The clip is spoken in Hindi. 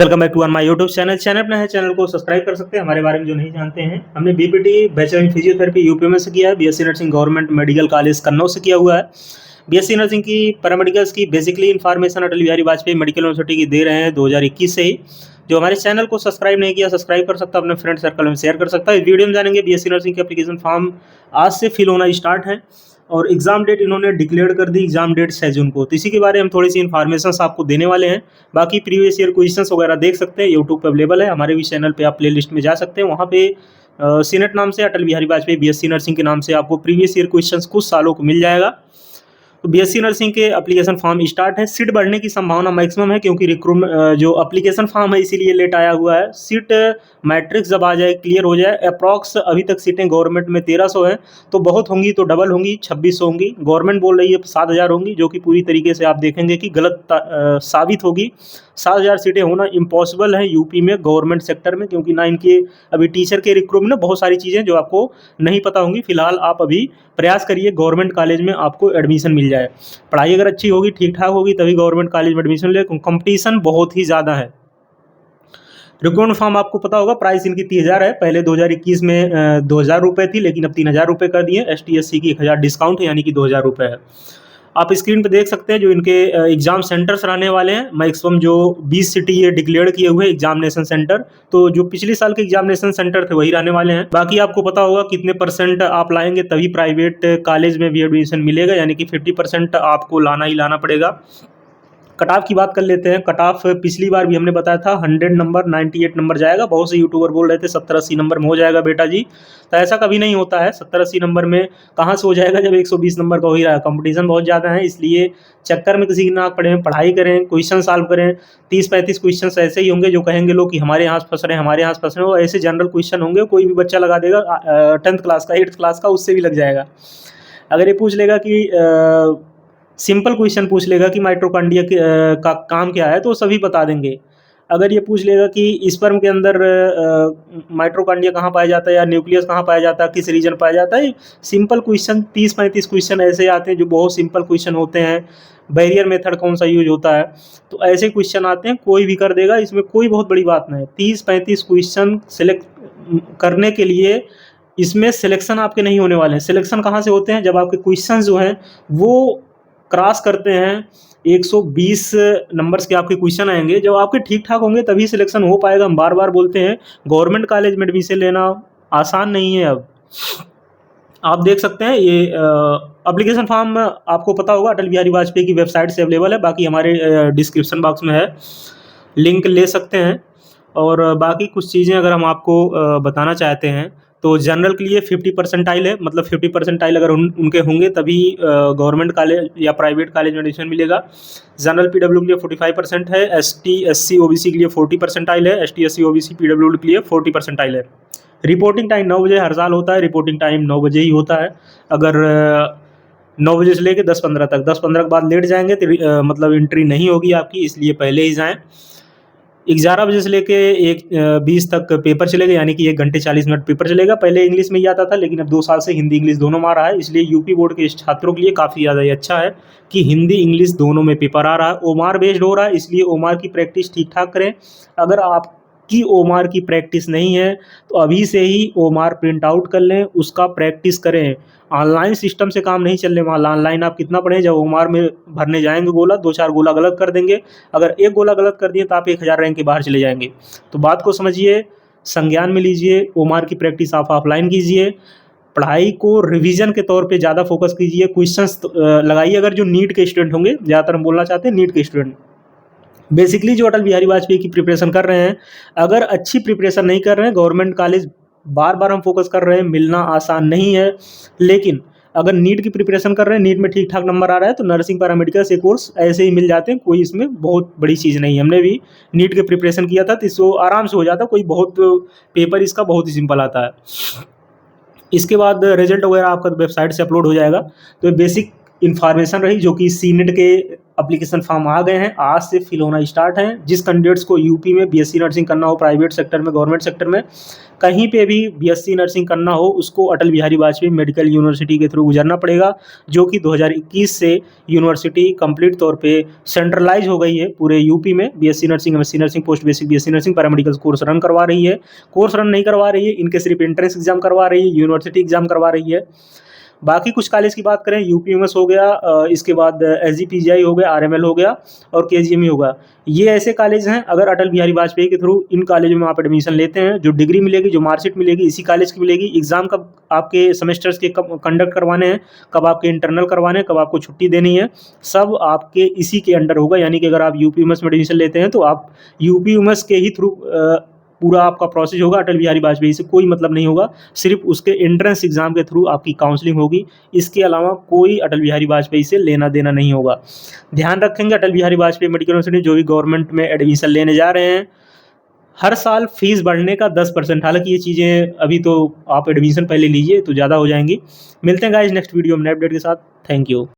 Welcome back to my YouTube channel अपना है। चैनल को सब्सक्राइब कर सकते हैं। हमारे बारे में जो नहीं जानते हैं, हमने BPT bachelor in physiotherapy UP से किया है। BSc nursing government medical college Kannauj से किया हुआ है। बीएससी नर्सिंग की पैरामेडिकल्स की basically information Atal Bihari Vajpayee medical university की दे रहे हैं 2021 से ही। जो हमारे चैनल को सब्सक्राइब नहीं किया, सब्सक्राइब कर सकता है, अपने फ्रेंड सर्कल में शेयर कर सकता है। इस वीडियो में जानेंगे बीएससी नर्सिंग के एप्लीकेशन फॉर्म आज से फिल होना स्टार्ट है और एग्जाम डेट इन्होंने डिक्लेयर कर दी। एग्जाम डेट 6 जून को। तो इसी के बारे में हम थोड़ी सी इन्फॉर्मेशन आपको देने वाले हैं। बाकी प्रीवियस ईयर क्वेश्चंस वगैरह देख सकते हैं, यूट्यूब पे अवेलेबल है। हमारे भी चैनल पे आप प्ले लिस्ट में जा सकते हैं, वहाँ पे सीनेट नाम से अटल बिहारी वाजपेयी बीएससी नर्सिंग के नाम से आपको प्रीवियस ईयर क्वेश्चंस कुछ सालों को मिल जाएगा। तो बीएससी नर्सिंग के एप्लीकेशन फॉर्म स्टार्ट है। सीट बढ़ने की संभावना मैक्सिमम है क्योंकि रिक्रूटमेंट जो एप्लीकेशन फॉर्म है इसीलिए लेट आया हुआ है। सीट मैट्रिक्स जब आ जाए, क्लियर हो जाए, अप्रॉक्स अभी तक सीटें गवर्नमेंट में 1300 हैं, तो बहुत होंगी तो डबल होंगी, 2600 होंगी। गवर्नमेंट बोल रही है 7000 होंगी, जो कि पूरी तरीके से आप देखेंगे कि गलत साबित होगी। 7000 सीटें होना इम्पॉसिबल है यूपी में गवर्नमेंट सेक्टर में, क्योंकि ना इनके अभी टीचर के रिक्रूटमेंट में बहुत सारी चीज़ें जो आपको नहीं पता होंगी। फिलहाल आप अभी प्रयास करिए गवर्नमेंट कॉलेज में आपको एडमिशन मिल जाए। पढ़ाई अगर अच्छी होगी, ठीक ठाक होगी, तभी गवर्नमेंट कॉलेज में एडमिशन ले। कंपटीशन बहुत ही ज़्यादा है। रिक्रूटमेंट फॉर्म आपको पता होगा, प्राइस इनकी 3000 है। पहले 2021 में 2000 रुपये थी, लेकिन अब 3000 रुपये कर दिए। ST/SC की 1000 डिस्काउंट है, यानी कि 2000 रुपये है। आप स्क्रीन पे देख सकते हैं जो इनके एग्जाम सेंटर्स रहने वाले हैं। मैक्सिमम जो 20 सिटी ये डिक्लेयर किए हुए एग्जामिनेशन सेंटर, तो जो पिछले साल के एग्जामिनेशन सेंटर थे वही रहने वाले हैं। बाकी आपको पता होगा कितने % आप लाएंगे तभी प्राइवेट कॉलेज में भी एडमिशन मिलेगा, यानी कि 50% आपको लाना ही लाना पड़ेगा। कट ऑफ की बात कर लेते हैं। कट ऑफ पिछली बार भी हमने बताया था 100 नंबर 98 नंबर जाएगा। बहुत से यूट्यूबर बोल रहे थे 70-80 नंबर में हो जाएगा बेटा जी, तो ऐसा कभी नहीं होता है। 70-80 नंबर में कहाँ से हो जाएगा जब 120 नंबर का हो ही रहा है। कंपटीशन बहुत ज़्यादा है, इसलिए चक्कर में किसी की नाक पड़े, पढ़ाई करें, क्वेश्चन सॉल्व करें। 30-35 क्वेश्चन ऐसे ही होंगे जो कहेंगे लोग कि हमारे यहाँ फंस रहे हैं, हमारे यहाँ फंस रहे हैं। वो ऐसे जनरल क्वेश्चन होंगे, कोई भी बच्चा लगा देगा 10th क्लास का, 8th क्लास का, उससे भी लग जाएगा। अगर ये पूछ लेगा कि सिंपल क्वेश्चन पूछ लेगा कि माइटोकॉन्ड्रिया का काम क्या है, तो सभी बता देंगे। अगर ये पूछ लेगा कि स्पर्म के अंदर माइटोकॉन्ड्रिया कहाँ पाया जाता है या न्यूक्लियस कहाँ पाया जाता है, किस रीजन पाया जाता है, सिंपल क्वेश्चन 30-35 क्वेश्चन ऐसे आते हैं जो बहुत सिंपल क्वेश्चन होते हैं। बैरियर मेथड कौन सा यूज होता है, तो ऐसे क्वेश्चन आते हैं, कोई भी कर देगा, इसमें कोई बहुत बड़ी बात नहीं है। 30-35 क्वेश्चन सिलेक्ट करने के लिए इसमें सिलेक्शन आपके नहीं होने वाले हैं। सिलेक्शन कहाँ से होते हैं, जब आपके क्वेश्चन जो हैं वो क्रॉस करते हैं 120 नंबर्स के आपके क्वेश्चन आएंगे, जब आपके ठीक ठाक होंगे तभी सिलेक्शन हो पाएगा। हम बार बार बोलते हैं गवर्नमेंट कॉलेज में एडमिशन लेना आसान नहीं है। अब आप देख सकते हैं ये एप्लीकेशन फॉर्म आपको पता होगा अटल बिहारी वाजपेयी की वेबसाइट से अवेलेबल है। बाकी हमारे डिस्क्रिप्शन बॉक्स में है, लिंक ले सकते हैं। और बाकी कुछ चीज़ें अगर हम आपको बताना चाहते हैं तो जनरल के लिए 50 परसेंटाइल है, मतलब 50 परसेंटाइल अगर उनके होंगे तभी गवर्नमेंट कॉलेज या प्राइवेट कॉलेज में एडमिशन मिलेगा। जनरल PW के लिए 45% है। ST/SC OBC के लिए 40 परसेंटाइल है। ST/SC OBC PWD के लिए 40 परसेंटाइल है। रिपोर्टिंग टाइम 9 बजे हर साल होता है। रिपोर्टिंग टाइम 9 बजे ही होता है। अगर 9 बजे से लेकर 10:15 तक, 10:15 के बाद लेट जाएंगे तो मतलब एंट्री नहीं होगी आपकी, इसलिए पहले ही जाएँ। 11 बजे से लेके 1:20 तक पेपर चलेगा, यानी कि 1 घंटे 40 मिनट पेपर चलेगा। पहले इंग्लिश में ही आता था, लेकिन अब 2 साल से हिंदी इंग्लिश दोनों में आ रहा है, इसलिए यूपी बोर्ड के छात्रों के लिए काफ़ी ज़्यादा ये अच्छा है कि हिंदी इंग्लिश दोनों में पेपर आ रहा है। ओमार बेस्ड हो रहा है, इसलिए ओमार की प्रैक्टिस ठीक ठाक करें। अगर आपकी ओमार की प्रैक्टिस नहीं है तो अभी से ही ओमार प्रिंट आउट कर लें, उसका प्रैक्टिस करें। ऑनलाइन सिस्टम से काम नहीं चलने वाला। ऑनलाइन आप कितना पढ़ें, जब ओमार में भरने जाएंगे गोला 2-4 गोला गलत कर देंगे। अगर एक गोला गलत कर दिए तो आप 1000 रैंक के बाहर चले जाएंगे। तो बात को समझिए, संज्ञान में लीजिए, ओमार की प्रैक्टिस आप ऑफलाइन कीजिए। पढ़ाई को रिवीजन के तौर पे ज़्यादा फोकस कीजिए। क्वेश्चंस लगाइए। अगर जो नीट के स्टूडेंट होंगे, ज़्यादातर हम बोलना चाहते हैं नीट के स्टूडेंट, बेसिकली जो अटल बिहारी वाजपेयी की प्रिपरेशन कर रहे हैं, अगर अच्छी प्रिपरेशन नहीं कर रहे हैं, गवर्नमेंट कॉलेज बार बार हम फोकस कर रहे हैं, मिलना आसान नहीं है। लेकिन अगर नीट की प्रिपरेशन कर रहे हैं, नीट में ठीक ठाक नंबर आ रहा है, तो नर्सिंग पैरामेडिकल से कोर्स ऐसे ही मिल जाते हैं। कोई इसमें बहुत बड़ी चीज़ नहीं है। हमने भी नीट के प्रिपरेशन किया था तो इसको आराम से हो जाता, कोई बहुत पेपर इसका बहुत ही सिंपल आता है। इसके बाद रिजल्ट वगैरह आपका वेबसाइट से अपलोड हो जाएगा। तो बेसिक इन्फॉर्मेशन रही जो कि सीनेट के एप्लीकेशन फॉर्म आ गए हैं, आज से फिल होना स्टार्ट हैं। जिस कैंडिडेट्स को यूपी में बीएससी नर्सिंग करना हो, प्राइवेट सेक्टर में, गवर्नमेंट सेक्टर में, कहीं पे भी बीएससी नर्सिंग करना हो, उसको अटल बिहारी वाजपेयी मेडिकल यूनिवर्सिटी के थ्रू गुजरना पड़ेगा, जो कि 2021 से यूनिवर्सिटी कंप्लीट तौर पे सेंट्रलाइज हो गई है पूरे यूपी में। BSc nursing, MSc nursing, post basic BSc nursing, paramedical course run करवा रही है। कोर्स रन नहीं करवा रही है, इनके सिर्फ एंट्रेंस एग्जाम करवा रही है, यूनिवर्सिटी एग्जाम करवा रही है। बाकी कुछ कॉलेज की बात करें, यूपीएमएस हो गया, इसके बाद एसजीपीजीआई हो गया, आरएमएल हो गया और केजीएमई होगा। ये ऐसे कॉलेज हैं, अगर अटल बिहारी वाजपेयी के थ्रू इन कॉलेजों में आप एडमिशन लेते हैं, जो डिग्री मिलेगी, जो मार्कशीट मिलेगी, इसी कॉलेज की मिलेगी। एग्जाम कब आपके सेमेस्टर्स के कब कंडक्ट करवाने हैं, कब आपके इंटरनल करवाने हैं, कब आपको छुट्टी देनी है, सब आपके इसी के अंडर होगा। यानी कि अगर आप यूपीएमएस में एडमिशन लेते हैं तो आप यूपीएमएस के ही थ्रू पूरा आपका प्रोसेस होगा। अटल बिहारी वाजपेयी से कोई मतलब नहीं होगा, सिर्फ उसके एंट्रेंस एग्जाम के थ्रू आपकी काउंसलिंग होगी। इसके अलावा कोई अटल बिहारी वाजपेयी से लेना देना नहीं होगा। ध्यान रखेंगे, अटल बिहारी वाजपेयी मेडिकल यूनिवर्सिटी जो भी गवर्नमेंट में एडमिशन लेने जा रहे हैं, हर साल फीस बढ़ने का 10%। हालांकि ये चीज़ें अभी तो आप एडमिशन पहले लीजिए तो ज़्यादा हो जाएंगी। मिलते हैं गाइस नेक्स्ट वीडियो में नए अपडेट के साथ। Thank you.